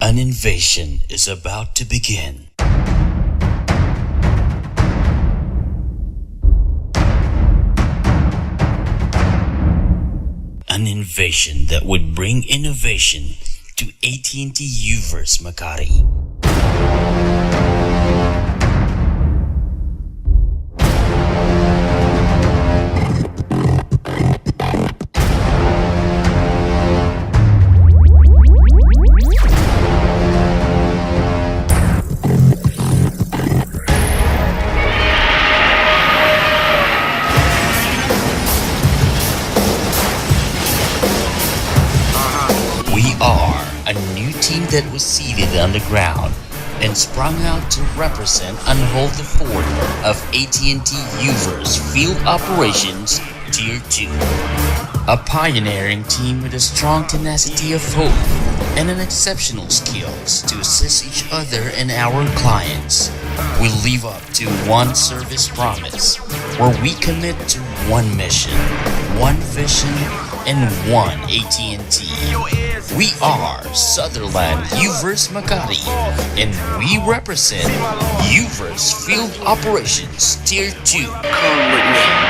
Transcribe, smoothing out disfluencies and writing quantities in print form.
An invasion is about to begin. An invasion that would bring innovation to AT&T Uverse Makati. We are a new team that was seated underground and sprung out to represent and hold the fort of AT&T Uverse Field Operations Tier 2. A pioneering team with a strong tenacity of hope and an exceptional skills to assist each other and our clients. We live up to one service promise where we commit to one mission, one vision, and one AT&T. We are Sutherland Uverse Makati, and we represent Uverse Field Operations Tier 2. Come with me.